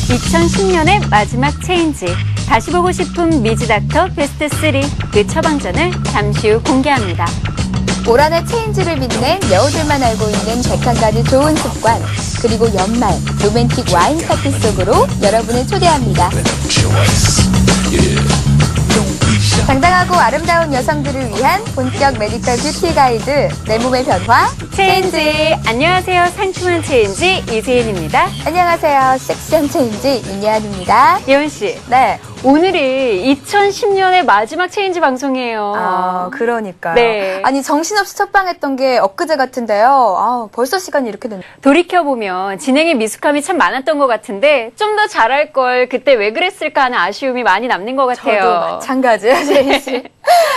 2010년의 마지막 체인지. 다시 보고 싶은 미즈닥터 베스트 3. 그 처방전을 잠시 후 공개합니다. 올 한해 체인지를 빛낸 여우들만 알고 있는 101가지 좋은 습관, 그리고 연말 로맨틱 와인 파티 속으로 여러분을 초대합니다. 당당하고 아름다운 여성들을 위한 본격 메디컬 뷰티 가이드, 내 몸의 변화 체인지. 안녕하세요. 상큼한 체인지 이세인입니다. 안녕하세요. 섹시한 체인지 윤예한입니다. 예원 씨. 네. 오늘이 2010년의 마지막 체인지 방송이에요. 그러니까요. 네. 아니, 정신없이 첫방했던 게 엊그제 같은데요. 벌써 시간이 이렇게 됐네. 돌이켜보면 진행에 미숙함이 참 많았던 것 같은데 좀 더 잘할 걸 그때 왜 그랬을까 하는 아쉬움이 많이 남는 것 같아요. 저도 마찬가지예요, 제이 씨.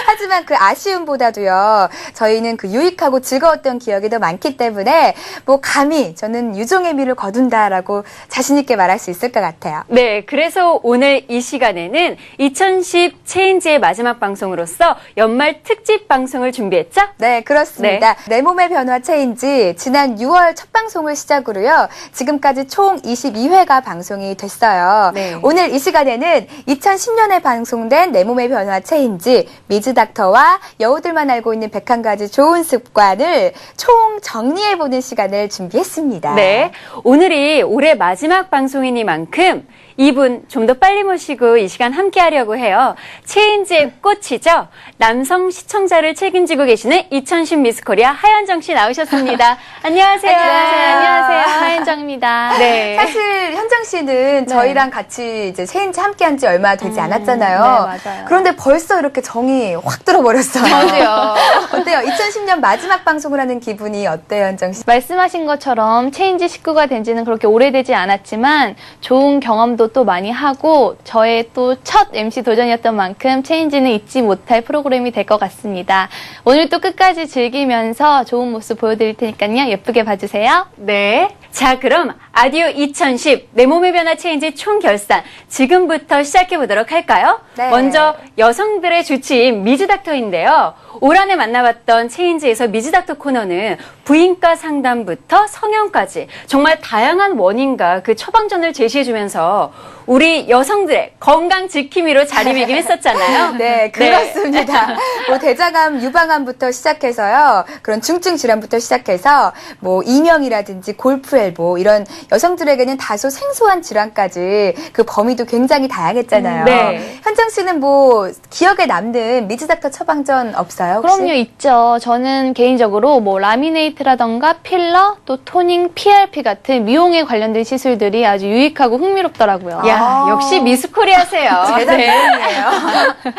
하지만 그 아쉬움보다도요, 저희는 그 유익하고 즐거웠던 기억이 더 많기 때문에 뭐 감히 저는 유종의 미를 거둔다라고 자신 있게 말할 수 있을 것 같아요. 네, 그래서 오늘 이 시간에는 2010 체인지의 마지막 방송으로서 연말 특집 방송을 준비했죠? 네, 그렇습니다. 내 몸의 변화 체인지 지난 6월 첫 방송을 시작으로요, 지금까지 총 22회가 방송이 됐어요. 네. 오늘 이 시간에는 2010년에 방송된 내 몸의 변화 체인지, 미즈닥터와 여우들만 알고 있는 101가지 좋은 습관을 총 정리해보는 시간을 준비했습니다. 네, 오늘이 올해 마지막 방송이니만큼 이분 좀 더 빨리 모시고 이 시간 함께 하려고 해요. 체인지의 꽃이죠. 남성 시청자를 책임지고 계시는 2010 미스코리아 하현정 씨 나오셨습니다. 안녕하세요. 안녕하세요. 하현정입니다. 네. 사실 현정 씨는 저희랑 같이 이제 체인지 함께한 지 얼마 되지 않았잖아요. 네, 맞아요. 그런데 벌써 이렇게 정이 확 들어버렸어요. 저도요. 어때요? 2010년 마지막 방송을 하는 기분이 어때요, 현정 씨? 말씀하신 것처럼 체인지 식구가 된 지는 그렇게 오래되지 않았지만 좋은 경험도 또 많이 하고 저의 또 첫 MC 도전이었던 만큼 체인지는 잊지 못할 프로그램이 될 것 같습니다. 오늘 또 끝까지 즐기면서 좋은 모습 보여드릴 테니까요. 예쁘게 봐주세요. 네. 자, 그럼 아디오 2010 내 몸의 변화 체인지 총결산 지금부터 시작해보도록 할까요? 네. 먼저 여성들의 주치인 미즈닥터인데요. 올 한해 만나봤던 체인지에서 미즈닥터 코너는 부인과 상담부터 성형까지 정말 다양한 원인과 그 처방전을 제시해주면서 우리 여성들의 건강 지킴이로 자리매김했었잖아요. 네, 그렇습니다. 뭐 대장암, 유방암부터 시작해서요, 그런 중증 질환부터 시작해서 뭐 이명이라든지 골프 엘보 이런 여성들에게는 다소 생소한 질환까지 그 범위도 굉장히 다양했잖아요. 네. 현정 씨는 뭐 기억에 남는 미즈닥터 처방전 없어요? 혹시? 그럼요, 있죠. 저는 개인적으로 뭐 라미네이트라던가 필러, 또 토닝, PRP 같은 미용에 관련된 시술들이 아주 유익하고 흥미롭더라고요. 야, 역시 미스코리아세요. 대단한 분이에요.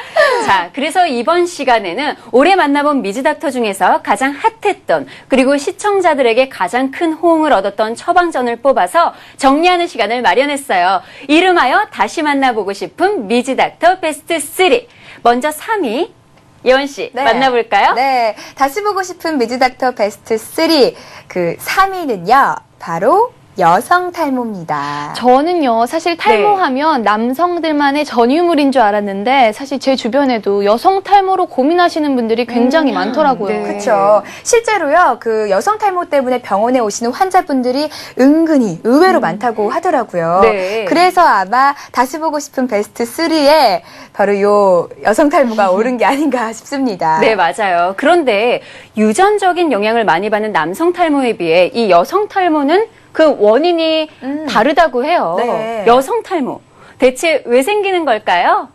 자, 그래서 이번 시간에는 올해 만나본 미즈닥터 중에서 가장 핫했던 그리고 시청자들에게 가장 큰 호응을 얻었던 처방전을 뽑아서 정리하는 시간을 마련했어요. 이름하여 다시 만나보고 싶은 미즈닥터 베스트 3. 먼저 3위. 예원 씨, 네. 만나볼까요? 네. 다시 보고 싶은 미즈닥터 베스트 3. 그 3위는요, 바로 여성 탈모입니다. 저는요, 사실 탈모하면 남성들만의 전유물인 줄 알았는데 사실 제 주변에도 여성 탈모로 고민하시는 분들이 굉장히 많더라고요. 네. 그렇죠. 실제로요, 그 여성 탈모 때문에 병원에 오시는 환자분들이 은근히 의외로 많다고 하더라고요. 네. 그래서 아마 다시 보고 싶은 베스트 3에 바로 요 여성 탈모가 오른 게 아닌가 싶습니다. 네, 맞아요. 그런데 유전적인 영향을 많이 받는 남성 탈모에 비해 이 여성 탈모는 그 원인이 다르다고 해요. 네. 여성 탈모. 대체 왜 생기는 걸까요?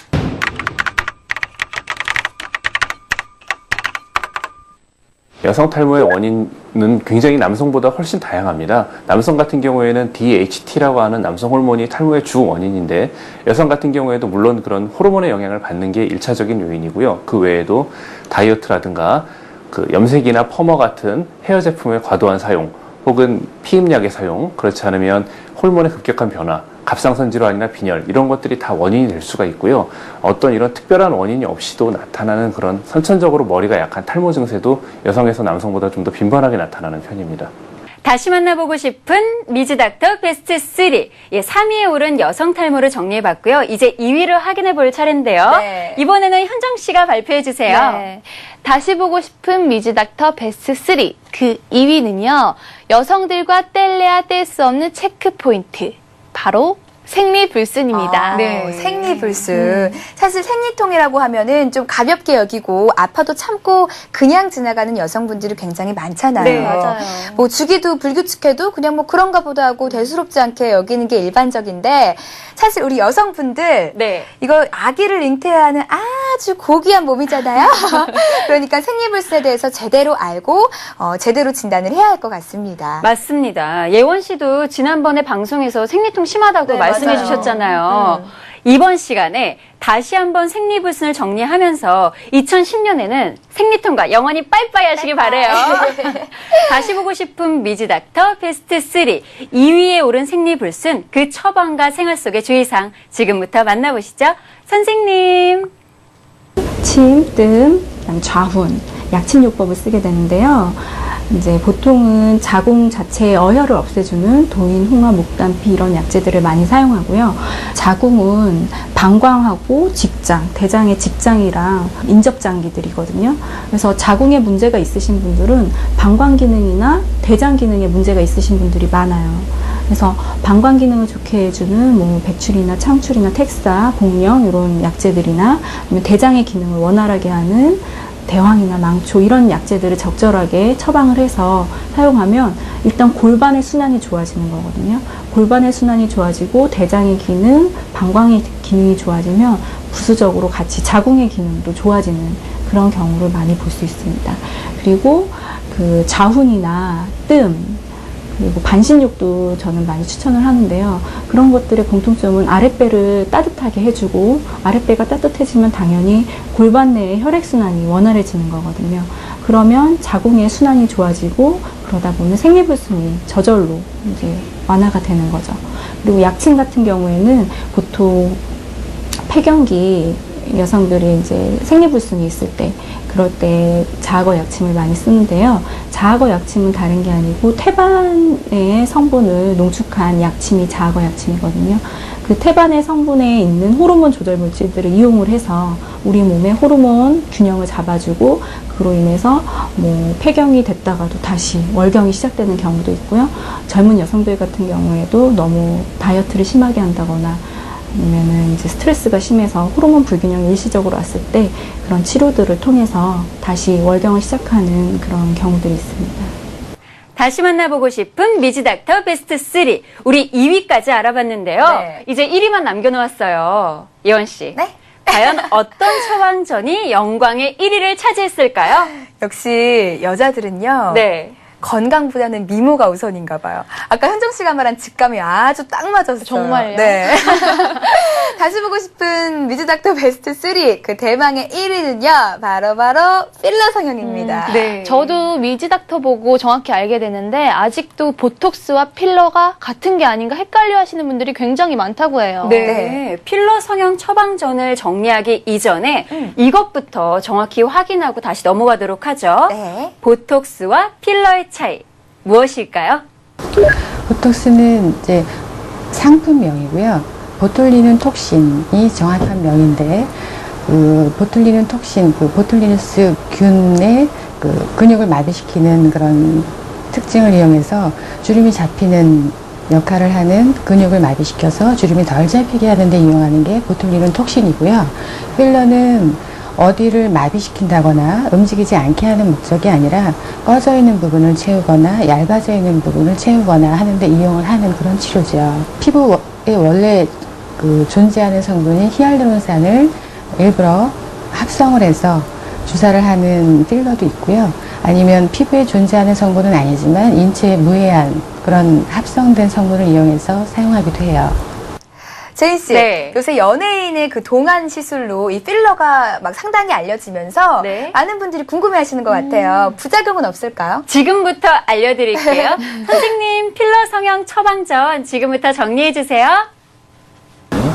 여성 탈모의 원인은 굉장히 남성보다 훨씬 다양합니다. 남성 같은 경우에는 DHT라고 하는 남성 호르몬이 탈모의 주 원인인데, 여성 같은 경우에도 물론 그런 호르몬의 영향을 받는 게 1차적인 요인이고요. 그 외에도 다이어트라든가 그 염색이나 펌머 같은 헤어 제품의 과도한 사용, 혹은 피임약의 사용, 그렇지 않으면 호르몬의 급격한 변화, 갑상선 질환이나 빈혈, 이런 것들이 다 원인이 될 수가 있고요. 어떤 이런 특별한 원인이 없이도 나타나는 그런 선천적으로 머리가 약한 탈모 증세도 여성에서 남성보다 좀 더 빈번하게 나타나는 편입니다. 다시 만나보고 싶은 미즈닥터 베스트 3. 예, 3위에 오른 여성 탈모를 정리해봤고요. 이제 2위를 확인해볼 차례인데요. 네. 이번에는 현정 씨가 발표해주세요. 네. 다시 보고 싶은 미즈닥터 베스트 3. 그 2위는요. 여성들과 뗄래야 뗄 수 없는 체크 포인트. 바로 생리불순입니다. 네. 생리불순. 사실 생리통이라고 하면은 좀 가볍게 여기고 아파도 참고 그냥 지나가는 여성분들이 굉장히 많잖아요. 네, 맞아요. 뭐 주기도 불규칙해도 그냥 뭐 그런가 보다 하고 대수롭지 않게 여기는 게 일반적인데 사실 우리 여성분들 네. 이거 아기를 잉태하는 아주 고귀한 몸이잖아요. 그러니까 생리불순에 대해서 제대로 알고 제대로 진단을 해야 할 것 같습니다. 맞습니다. 예원 씨도 지난번에 방송에서 생리통 심하다고 네, 말씀해 맞아요. 주셨잖아요. 이번 시간에 다시 한번 생리불순을 정리하면서 2010년에는 생리통과 영원히 빠이빠이 하시길 바래요. 다시 보고 싶은 미즈닥터 베스트 3. 2위에 오른 생리불순, 그 처방과 생활 속의 주의사항 지금부터 만나보시죠. 선생님. 침, 뜸, 그다음에 좌훈, 약침요법을 쓰게 되는데요. 이제 보통은 자궁 자체의 어혈을 없애주는 도인, 홍합, 목단피 이런 약재들을 많이 사용하고요. 자궁은 방광하고 직장, 대장의 직장이랑 인접장기들이거든요. 그래서 자궁에 문제가 있으신 분들은 방광 기능이나 대장 기능에 문제가 있으신 분들이 많아요. 그래서 방광 기능을 좋게 해주는 뭐 백출이나 창출이나 텍사, 복령 이런 약재들이나 아니면 대장의 기능을 원활하게 하는 대황이나 망초 이런 약재들을 적절하게 처방을 해서 사용하면 일단 골반의 순환이 좋아지는 거거든요. 골반의 순환이 좋아지고 대장의 기능, 방광의 기능이 좋아지면 부수적으로 같이 자궁의 기능도 좋아지는 그런 경우를 많이 볼 수 있습니다. 그리고 그 자훈이나 뜸, 그리고 반신욕도 저는 많이 추천을 하는데요. 그런 것들의 공통점은 아랫배를 따뜻하게 해주고 아랫배가 따뜻해지면 당연히 골반 내의 혈액순환이 원활해지는 거거든요. 그러면 자궁의 순환이 좋아지고 그러다 보면 생리불순이 저절로 이제 완화가 되는 거죠. 그리고 약침 같은 경우에는 보통 폐경기 여성들이 이제 생리불순이 있을 때 그럴 때 자아거 약침을 많이 쓰는데요. 자아거 약침은 다른 게 아니고 태반의 성분을 농축한 약침이 자아거 약침이거든요. 그 태반의 성분에 있는 호르몬 조절 물질들을 이용을 해서 우리 몸의 호르몬 균형을 잡아주고 그로 인해서 뭐 폐경이 됐다가도 다시 월경이 시작되는 경우도 있고요. 젊은 여성들 같은 경우에도 너무 다이어트를 심하게 한다거나 아니면은 이제 스트레스가 심해서 호르몬 불균형이 일시적으로 왔을 때 그런 치료들을 통해서 다시 월경을 시작하는 그런 경우들이 있습니다. 다시 만나보고 싶은 미즈닥터 베스트 3. 우리 2위까지 알아봤는데요. 네. 이제 1위만 남겨놓았어요. 예원 씨. 네? 과연 어떤 처방전이 영광의 1위를 차지했을까요? 역시 여자들은요. 네. 건강보다는 미모가 우선인가 봐요. 아까 현정 씨가 말한 직감이 아주 딱 맞았어요. 정말요? 네. 다시 보고 싶은 미즈닥터 베스트 3. 그 대망의 1위는요. 바로 필러 성형입니다. 네. 저도 미즈닥터 보고 정확히 알게 되는데 아직도 보톡스와 필러가 같은 게 아닌가 헷갈려 하시는 분들이 굉장히 많다고 해요. 네. 네. 필러 성형 처방전을 정리하기 이전에 이것부터 정확히 확인하고 다시 넘어가도록 하죠. 네. 보톡스와 필러의 차이 무엇일까요? 보톡스는 이제 상품명이고요. 보툴리는 톡신이 정확한 명인데, 그 보툴리는 톡신, 그 보툴리누스 균의 그 근육을 마비시키는 그런 특징을 이용해서 주름이 잡히는 역할을 하는 근육을 마비시켜서 주름이 덜 잡히게 하는데 이용하는 게 보툴리는 톡신이고요. 필러는 어디를 마비시킨다거나 움직이지 않게 하는 목적이 아니라 꺼져 있는 부분을 채우거나 얇아져 있는 부분을 채우거나 하는데 이용을 하는 그런 치료죠. 피부에 원래 그 존재하는 성분인 히알루론산을 일부러 합성을 해서 주사를 하는 필러도 있고요. 아니면 피부에 존재하는 성분은 아니지만 인체에 무해한 그런 합성된 성분을 이용해서 사용하기도 해요. 제인 씨, 네. 요새 연예인의 그 동안 시술로 이 필러가 막 상당히 알려지면서 네. 많은 분들이 궁금해하시는 것 같아요. 부작용은 없을까요? 지금부터 알려드릴게요. 선생님, 필러 성형 처방전 지금부터 정리해주세요.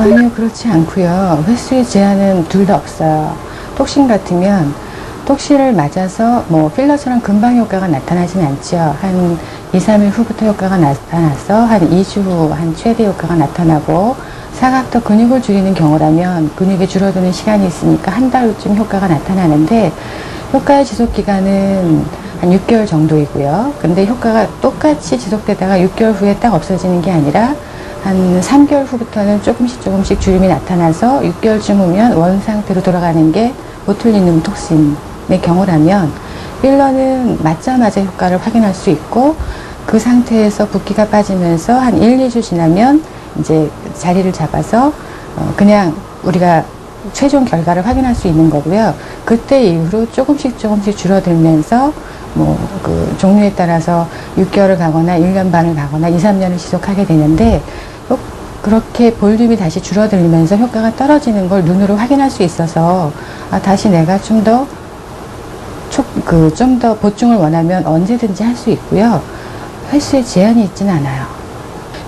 아니요, 그렇지 않고요. 횟수의 제한은 둘 다 없어요. 톡신 같으면 톡신을 맞아서 뭐 필러처럼 금방 효과가 나타나지는 않죠. 한 2, 3일 후부터 효과가 나타나서 한 2주 후 한 최대 효과가 나타나고 사각턱 근육을 줄이는 경우라면 근육이 줄어드는 시간이 있으니까 한 달쯤 효과가 나타나는데 효과의 지속 기간은 한 6개월 정도이고요. 근데 효과가 똑같이 지속되다가 6개월 후에 딱 없어지는 게 아니라 한 3개월 후부터는 조금씩 주름이 나타나서 6개월쯤 후면 원 상태로 돌아가는 게 보툴리눔 톡신의 경우라면 필러는 맞자마자 효과를 확인할 수 있고 그 상태에서 붓기가 빠지면서 한 1, 2주 지나면 이제 자리를 잡아서 그냥 우리가 최종 결과를 확인할 수 있는 거고요. 그때 이후로 조금씩 줄어들면서 뭐 그 종류에 따라서 6개월을 가거나 1년 반을 가거나 2, 3년을 지속하게 되는데 그렇게 볼륨이 다시 줄어들면서 효과가 떨어지는 걸 눈으로 확인할 수 있어서 다시 내가 좀 더 보충을 원하면 언제든지 할 수 있고요. 횟수에 제한이 있지는 않아요.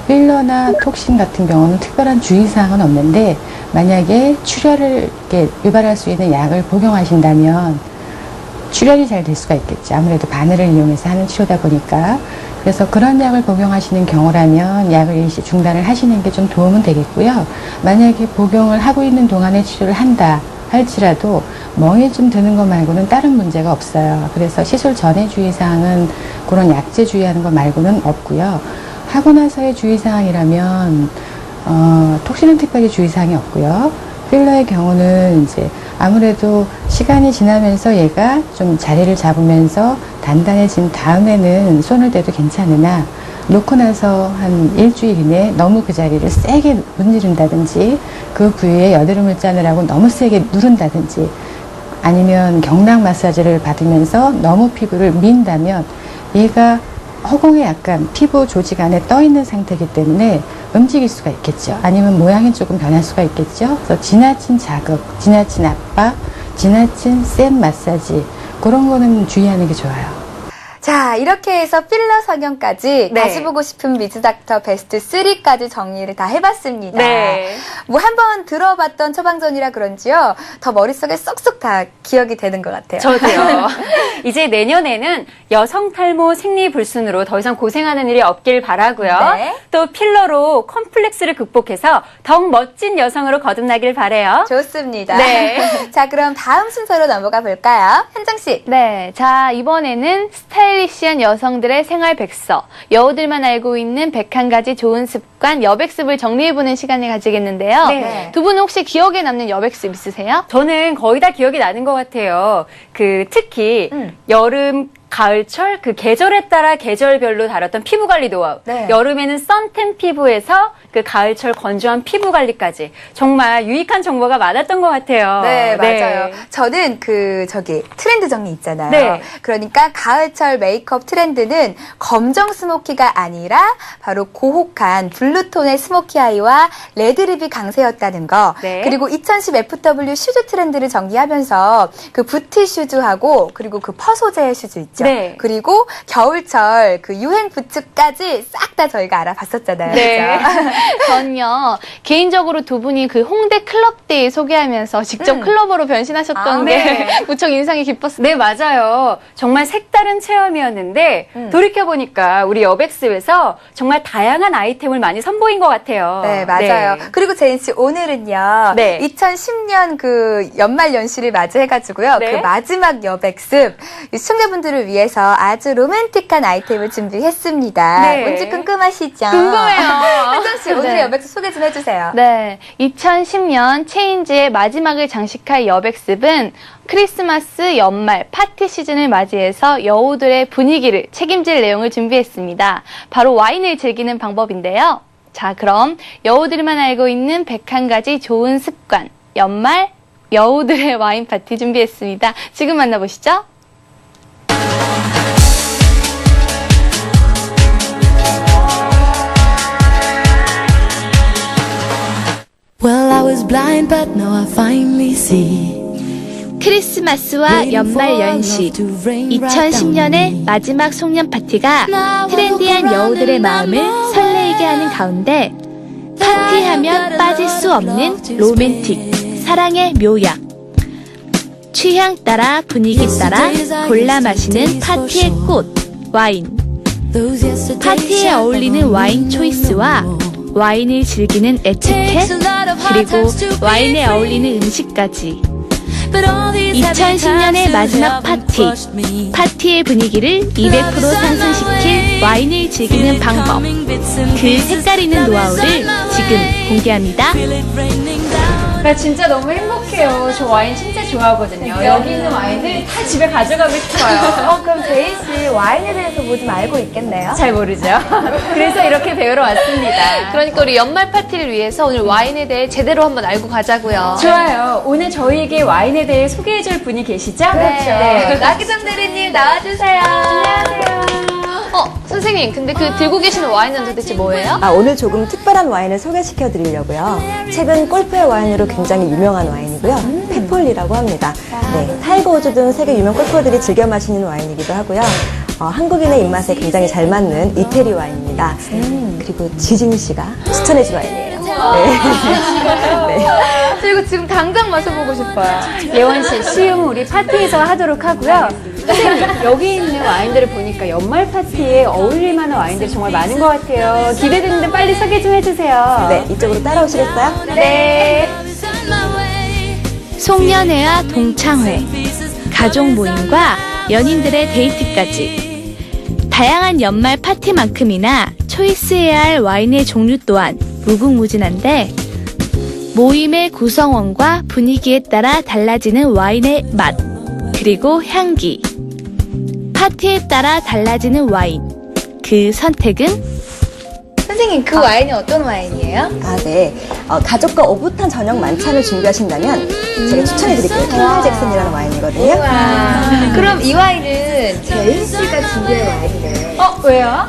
필러나 톡신 같은 경우는 특별한 주의사항은 없는데 만약에 출혈을 이렇게 유발할 수 있는 약을 복용하신다면 출혈이 잘 될 수가 있겠죠. 아무래도 바늘을 이용해서 하는 치료다 보니까. 그래서 그런 약을 복용하시는 경우라면 약을 일시 중단을 하시는 게 좀 도움은 되겠고요. 만약에 복용을 하고 있는 동안에 치료를 한다 할지라도 멍이 좀 드는 것 말고는 다른 문제가 없어요. 그래서 시술 전에 주의사항은 그런 약제 주의하는 것 말고는 없고요. 하고 나서의 주의사항이라면 톡신은 특별히 주의사항이 없고요. 필러의 경우는 이제 아무래도 시간이 지나면서 얘가 좀 자리를 잡으면서 단단해진 다음에는 손을 대도 괜찮으나 놓고 나서 한 일주일 이내에 너무 그 자리를 세게 문지른다든지 그 부위에 여드름을 짜느라고 너무 세게 누른다든지 아니면 경락 마사지를 받으면서 너무 피부를 민다면 얘가 허공에 약간 피부 조직 안에 떠 있는 상태이기 때문에 움직일 수가 있겠죠. 아니면 모양이 조금 변할 수가 있겠죠. 그래서 지나친 자극, 지나친 압박, 지나친 센 마사지 그런 거는 주의하는 게 좋아요. 자, 이렇게 해서 필러 성형까지 네. 다시 보고 싶은 미즈닥터 베스트 3까지 정리를 다 해봤습니다. 네. 뭐 한번 들어봤던 처방전이라 그런지요. 더 머릿속에 쏙쏙 다 기억이 되는 것 같아요. 저도요. 이제 내년에는 여성 탈모 생리불순으로 더 이상 고생하는 일이 없길 바라고요. 네. 또 필러로 컴플렉스를 극복해서 더욱 멋진 여성으로 거듭나길 바래요. 좋습니다. 네. 자, 그럼 다음 순서로 넘어가 볼까요? 현정 씨. 네, 자 이번에는 스타일리시한 여성들의 생활 백서, 여우들만 알고 있는 101가지 좋은 습관 여백습을 정리해보는 시간을 가지겠는데요. 네. 두 분은 혹시 기억에 남는 여백습 있으세요? 저는 거의 다 기억이 나는 것 같아요. 특히 여름, 가을철 그 계절에 따라 계절별로 다뤘던 피부 관리 노하우. 네. 여름에는 선텐 피부에서 그 가을철 건조한 피부 관리까지 정말 유익한 정보가 많았던 것 같아요. 네, 맞아요. 저는 트렌드 정리 있잖아요. 네. 그러니까 가을철 메이크업 트렌드는 검정 스모키가 아니라 바로 고혹한 블루톤의 스모키 아이와 레드립이 강세였다는 거. 네. 그리고 2010 FW 슈즈 트렌드를 정리하면서 그 부티 슈즈하고 그리고 그 퍼 소재의 슈즈 있죠. 네. 그리고 겨울철 그 유행 부츠까지 싹 다 저희가 알아봤었잖아요. 네. 그죠? 전요 개인적으로 두 분이 그 홍대 클럽데이 소개하면서 직접 클러버로 변신하셨던 게 네. 무척 인상이 깊었어요. 네, 맞아요. 정말 색다른 체험이었는데 돌이켜보니까 우리 여백습에서 정말 다양한 아이템을 많이 선보인 것 같아요. 네, 맞아요. 네. 그리고 제인 씨 오늘은요. 네. 2010년 그 연말 연시를 맞이해가지고요. 네. 그 마지막 여백습 시청자분들을 위해서 아주 로맨틱한 아이템을 준비했습니다. 네. 뭔지 궁금하시죠? 궁금해요. 현정 씨 오늘의 네. 여백습 소개 좀 해주세요. 네, 2010년 체인지의 마지막을 장식할 여백습은 크리스마스 연말 파티 시즌을 맞이해서 여우들의 분위기를 책임질 내용을 준비했습니다. 바로 와인을 즐기는 방법인데요. 자, 그럼 여우들만 알고 있는 101가지 좋은 습관 연말 여우들의 와인 파티 준비했습니다. 지금 만나보시죠. Well, I was blind, but now I finally see. 크리스마스와 연말 연시 2010년의 마지막 송년 파티가 트렌디한 여우들의 마음을 설레이게 하는 가운데 파티하면 빠질 수 없는 로맨틱 사랑의 묘약 취향 따라 분위기 따라 골라 마시는 파티의 꽃, 와인. 파티에 어울리는 와인 초이스와 와인을 즐기는 에티켓, 그리고 와인에 어울리는 음식까지. 2010년의 마지막 파티. 파티의 분위기를 200% 상승시킬 와인을 즐기는 방법. 그 색깔 있는 노하우를 지금 공개합니다. 나 진짜 너무 행복해요. 저 와인 진짜 좋아하거든요. 여기 있는 와인을 다 집에 가져가고 싶어요. 그럼 제이 씨 와인에 대해서 뭐 좀 알고 있겠네요? 잘 모르죠. 그래서 이렇게 배우러 왔습니다. 그러니까 우리 연말 파티를 위해서 오늘 와인에 대해 제대로 한번 알고 가자고요. 좋아요. 오늘 저희에게 와인에 대해 소개해줄 분이 계시죠? 그렇죠. 나기정 대리님 나와주세요. 안녕하세요. 선생님, 근데 그 들고 계시는 와인은 도대체 뭐예요? 오늘 조금 특별한 와인을 소개시켜 드리려고요. 최근 골프의 와인으로 굉장히 유명한 와인이고요. 페폴리라고 합니다. 네, 타이거 우즈 등 세계 유명 골퍼들이 즐겨 마시는 와인이기도 하고요. 한국인의 입맛에 굉장히 잘 맞는 이태리 와인입니다. 그리고 지진 씨가 추천해 준 와인이에요. 네. 네. 저 이거 지금 당장 마셔보고 싶어요. 예원 씨, 시음 우리 파티에서 하도록 하고요. 선생님, 여기 있는 와인들을 보니까 연말 파티에 어울릴 만한 와인들이 정말 많은 것 같아요. 기대되는데 빨리 소개 좀 해주세요. 네, 이쪽으로 따라오시겠어요? 네. 송년회와 동창회, 가족 모임과 연인들의 데이트까지. 다양한 연말 파티만큼이나 초이스해야 할 와인의 종류 또한 무궁무진한데, 모임의 구성원과 분위기에 따라 달라지는 와인의 맛, 그리고 향기. 파티에 따라 달라지는 와인. 그 선택은? 선생님 그 와인이 어떤 와인이에요? 네. 가족과 오붓한 저녁 만찬을 준비하신다면 제가 추천해 드릴게요. 캔들 잭슨이라는 와인이거든요. 그럼 이 와인은 제이 씨가 준비한 와인이래요. 왜요?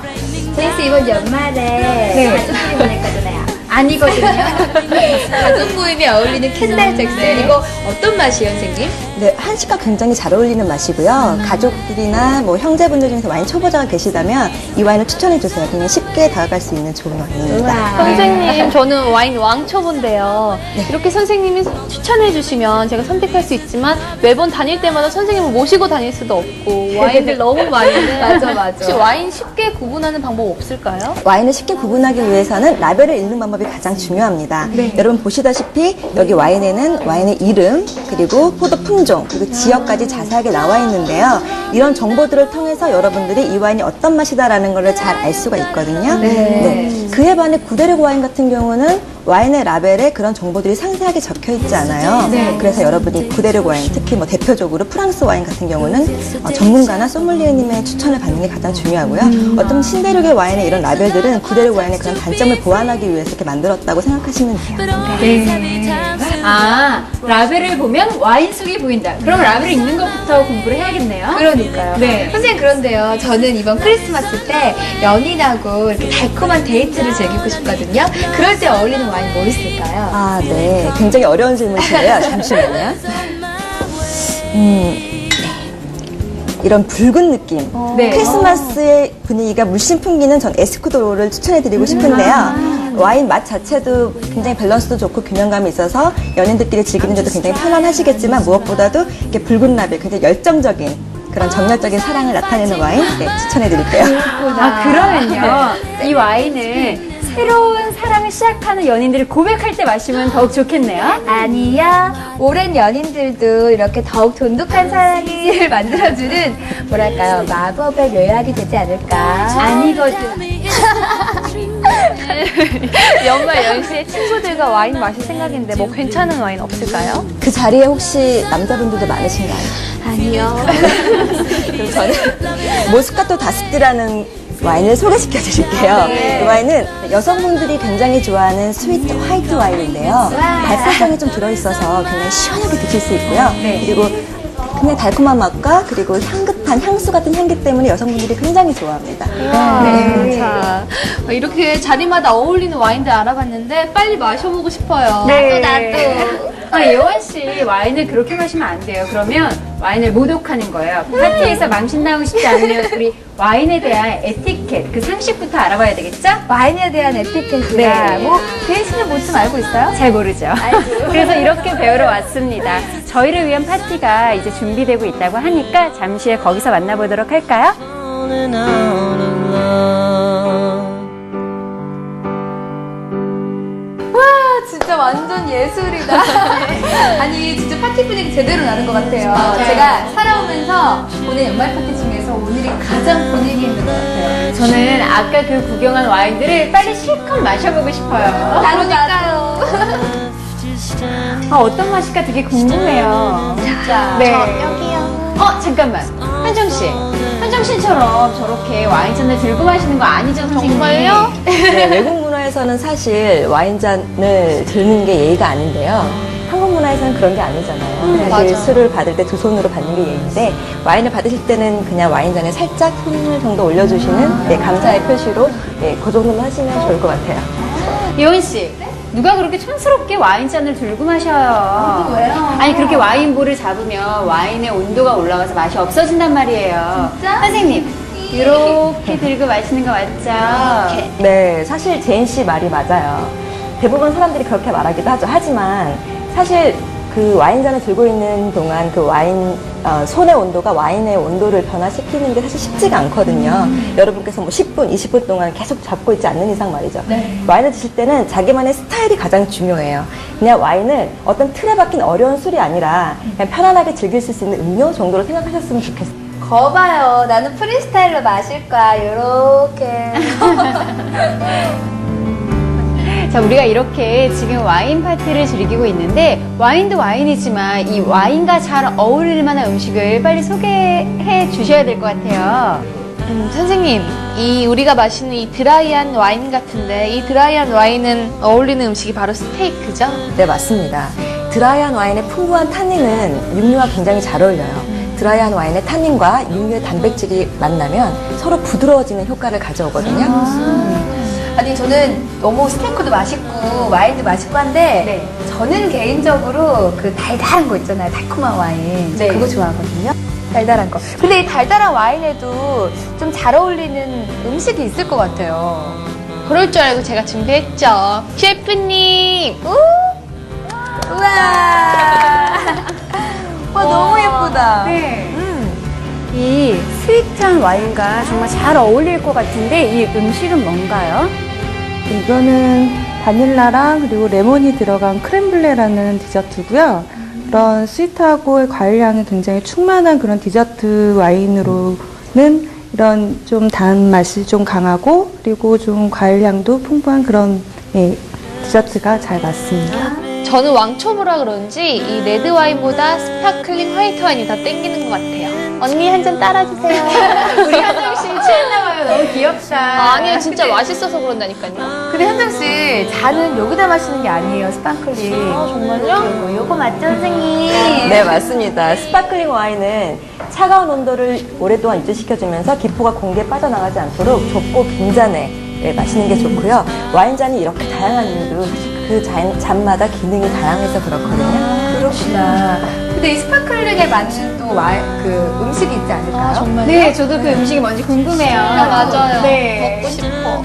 제이 씨 이번 연말에 가족끼리 보낼 거잖아요. 아니거든요. 가족 모임에 어울리는 캔들 잭슨. 이거 어떤 맛이에요, 선생님? 네, 한식과 굉장히 잘 어울리는 맛이고요. 가족들이나 뭐 형제분들 중에서 와인 초보자가 계시다면 이 와인을 추천해 주세요. 그냥 쉽게 다가갈 수 있는 좋은 와인입니다. 선생님, 저는 와인 왕초보인데요. 이렇게 선생님이 추천해 주시면 제가 선택할 수 있지만 매번 다닐 때마다 선생님을 모시고 다닐 수도 없고 와인들 너무 많은데 맞아. 혹시 와인 쉽게 구분하는 방법 없을까요? 와인을 쉽게 구분하기 위해서는 라벨을 읽는 방법이 가장 중요합니다. 여러분 보시다시피 여기 와인에는 와인의 이름, 그리고 포도 품종, 그리고 지역까지 자세하게 나와 있는데요. 이런 정보들을 통해서 여러분들이 이 와인이 어떤 맛이다라는 걸 잘 알 수가 있거든요. 네. 그에 반해 구데르고 와인 같은 경우는 와인의 라벨에 그런 정보들이 상세하게 적혀 있지 않아요. 그래서 여러분이 구데르고 와인, 특히 뭐 대표적으로 프랑스 와인 같은 경우는 전문가나 소믈리에님의 추천을 받는 게 가장 중요하고요. 어떤 신대륙의 와인의 이런 라벨들은 구데르고 와인의 그런 단점을 보완하기 위해서 이렇게 만들었다고 생각하시면 돼요. 라벨을 보면 와인 속이 보인다. 그럼 라벨을 읽는 것부터 공부를 해야겠네요. 그러니까요. 네. 선생님 그런데요. 저는 이번 크리스마스 때 연인하고 이렇게 달콤한 데이트를 즐기고 싶거든요. 그럴 때 어울리는 와인 뭐 있을까요? 네. 굉장히 어려운 질문이신데요. 잠시만요. 이런 붉은 느낌. 네. 크리스마스의 분위기가 물씬 풍기는 전 에스쿠도로를 추천해드리고 싶은데요. 와인 맛 자체도 굉장히 밸런스도 좋고 균형감이 있어서 연인들끼리 즐기는데도 굉장히 편안하시겠지만 무엇보다도 이렇게 붉은 라벨, 굉장히 열정적인 그런 정열적인 사랑을 나타내는 와인 추천해드릴게요. 그러면요. 이 와인을 새로운 사랑을 시작하는 연인들이 고백할 때 마시면 더욱 좋겠네요. 아니요. 오랜 연인들도 이렇게 더욱 돈독한 사랑을 만들어주는 뭐랄까요 마법의 묘약이 되지 않을까. 아니거든. 연말 연시에 친구들과 와인 마실 생각인데 뭐 괜찮은 와인 없을까요? 그 자리에 혹시 남자분들도 많으신가요? 아니요. 그럼 저는 모스카토 다스티라는 와인을 소개시켜 드릴게요. 이 와인은 여성분들이 굉장히 좋아하는 스위트 화이트 와인인데요. 발사성이 좀 들어있어서 굉장히 시원하게 드실 수 있고요. 그리고 그냥 달콤한 맛과 그리고 향긋한 향수 같은 향기 때문에 여성분들이 굉장히 좋아합니다. 자, 이렇게 자리마다 어울리는 와인들 알아봤는데 빨리 마셔보고 싶어요. 나도. 예원 씨 와인을 그렇게 마시면 안 돼요. 그러면 와인을 모독하는 거예요. 파티에서 망신당하고 싶지 않으면 우리 와인에 대한 에티켓, 그 상식부터 알아봐야 되겠죠? 와인에 대한 에티켓이라 네. 뭐 대인 씨는 뭐 좀 알고 있어요? 잘 모르죠. 그래서 이렇게 배우러 왔습니다. 저희를 위한 파티가 이제 준비되고 있다고 하니까 잠시 후에 거기서 만나보도록 할까요? 진짜 완전 예술이다. 아니 진짜 파티 분위기 제대로 나는 것 같아요. 제가 살아오면서 오늘 연말 파티 중에서 오늘이 가장 분위기 있는 것 같아요. 저는 아까 그 구경한 와인들을 빨리 실컷 마셔보고 싶어요. 그러니까요. 어떤 맛일까 되게 궁금해요. 진짜. 네. 여기요. 잠깐만. 한정 씨. 한정 씨처럼 저렇게 와인잔을 들고 마시는 거 아니죠, 선생님? 정말요? 네, 외국 문화에서는 사실 와인잔을 드는 게 예의가 아닌데요. 한국 문화에서는 그런 게 아니잖아요. 사실 술을 받을 때 두 손으로 받는 게 예의인데 와인을 받으실 때는 그냥 와인잔에 살짝 힘을 정도 올려주시는 감사의 표시로 그 정도만 하시면 좋을 것 같아요. 예원 씨. 누가 그렇게 촌스럽게 와인잔을 들고 마셔요? 왜요? 아니 그렇게 와인볼을 잡으면 와인의 온도가 올라가서 맛이 없어진단 말이에요. 진짜? 선생님 이렇게 들고 마시는 거 맞죠? 네, 사실 제인 씨 말이 맞아요. 대부분 사람들이 그렇게 말하기도 하죠. 하지만 사실 그 와인잔을 들고 있는 동안 그 와인 손의 온도가 와인의 온도를 변화시키는 게 사실 쉽지가 않거든요. 여러분께서 뭐 10분, 20분 동안 계속 잡고 있지 않는 이상 말이죠. 와인을 드실 때는 자기만의 스타일이 가장 중요해요. 그냥 와인을 어떤 틀에 박힌 어려운 술이 아니라 그냥 편안하게 즐길 수 있는 음료 정도로 생각하셨으면 좋겠어요. 거봐요. 나는 프리스타일로 마실 거야. 요렇게. 자, 우리가 이렇게 지금 와인 파티를 즐기고 있는데 와인도 와인이지만 이 와인과 잘 어울릴 만한 음식을 빨리 소개해 주셔야 될 것 같아요. 선생님, 이 우리가 마시는 이 드라이한 와인 같은데 이 드라이한 와인은 어울리는 음식이 바로 스테이크죠? 네, 맞습니다. 드라이한 와인의 풍부한 탄닌은 육류와 굉장히 잘 어울려요. 드라이한 와인의 탄닌과 육류의 단백질이 만나면 서로 부드러워지는 효과를 가져오거든요. 아니 저는 너무 스테이크도 맛있고 와인도 맛있고 한데 저는 개인적으로 그 달달한 거 있잖아요. 달콤한 와인. 저 그거 좋아하거든요. 달달한 거. 근데 이 달달한 와인에도 좀 잘 어울리는 음식이 있을 것 같아요. 그럴 줄 알고 제가 준비했죠. 셰프님! 우와. 와 너무 예쁘다. 네. 이 스윗한 와인과 정말 잘 어울릴 것 같은데 이 음식은 뭔가요? 이거는 바닐라랑 그리고 레몬이 들어간 크렘블레라는 디저트고요. 그런 스윗하고 과일향이 굉장히 충만한 그런 디저트 와인으로는 이런 좀 단맛이 좀 강하고 그리고 좀 과일향도 풍부한 그런 디저트가 잘 맞습니다. 저는 왕초보라 그런지 이 레드 와인보다 스파클링 화이트 와인이 더 땡기는 것 같아요. 언니 한 잔 따라주세요. 우리 한정 씨 취했나봐요. 너무 귀엽다. 아니요, 진짜 맛있어서 그런다니까요. 근데 현정 씨 잔은 여기다 마시는 게 아니에요. 스파클링. 정말요? 요거 맞죠 선생님? 네, 맞습니다. 스파클링 와인은 차가운 온도를 오랫동안 유지시켜주면서 기포가 공기에 빠져나가지 않도록 좁고 빈 잔에 마시는 게 좋고요. 와인잔이 이렇게 다양한 이유도 그 잔마다 기능이 다양해서 그렇거든요. 그렇구나. 근데 이 스파클링에 맞는 또 그 음식이 있지 않을까요? 정말요? 네, 저도 그 음식이 뭔지 궁금해요. 맞아요. 네. 먹고 싶어.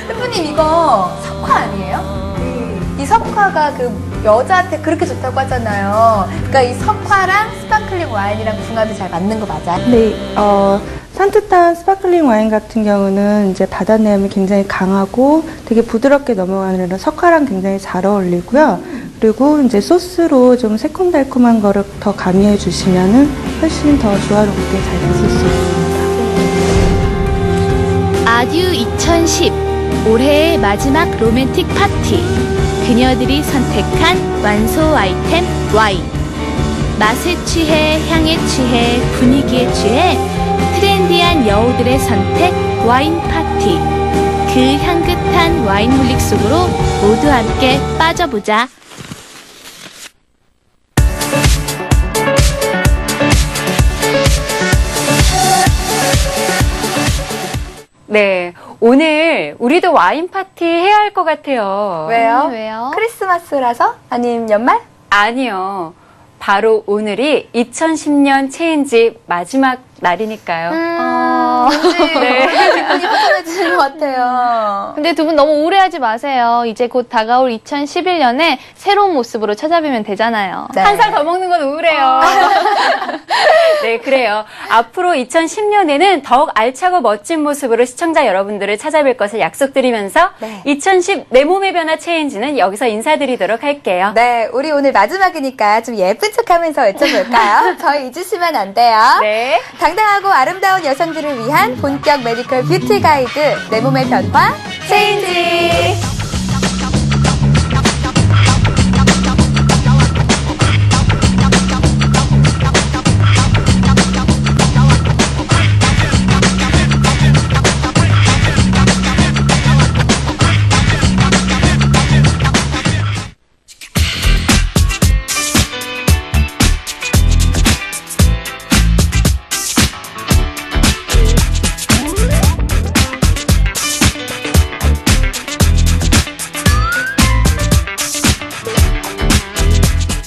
셰프님 이거 석화 아니에요? 이 석화가 그 여자한테 그렇게 좋다고 하잖아요. 그러니까 이 석화랑 스파클링 와인이랑 궁합이 잘 맞는 거 맞아요? 네, 산뜻한 스파클링 와인 같은 경우는 이제 바다내음이 굉장히 강하고 되게 부드럽게 넘어가는 이런 석화랑 굉장히 잘 어울리고요. 그리고 이제 소스로 좀 새콤달콤한 거를 더 가미해 주시면은 훨씬 더 조화롭게 잘 드실 수 있습니다. 아듀 2010 올해의 마지막 로맨틱 파티. 그녀들이 선택한 완소 아이템 와인. 맛에 취해, 향에 취해, 분위기에 취해 트렌디한 여우들의 선택 와인 파티. 그 향긋한 와인 물릭 속으로 모두 함께 빠져보자. 네. 오늘 우리도 와인 파티 해야 할 것 같아요. 왜요? 왜요? 크리스마스라서? 아님 연말? 아니요. 바로 오늘이 2010년 체인지 마지막 날이니까요. 왠지 기분이 불편해지는 것 같아요. 근데 두 분 너무 우울해하지 마세요. 이제 곧 다가올 2011년에 새로운 모습으로 찾아뵈면 되잖아요. 네. 한 살 더 먹는 건 우울해요. 네, 그래요. 앞으로 2010년에는 더욱 알차고 멋진 모습으로 시청자 여러분들을 찾아뵐 것을 약속드리면서 네. 2010 내 몸의 변화 체인지는 여기서 인사드리도록 할게요. 네, 우리 오늘 마지막이니까 좀 예쁜 척하면서 외쳐볼까요? 저희 잊으시면 안 돼요. 네. 당당하고 아름다운 여성들을 위한 본격 메디컬 뷰티 가이드 내 몸의 변화 체인지.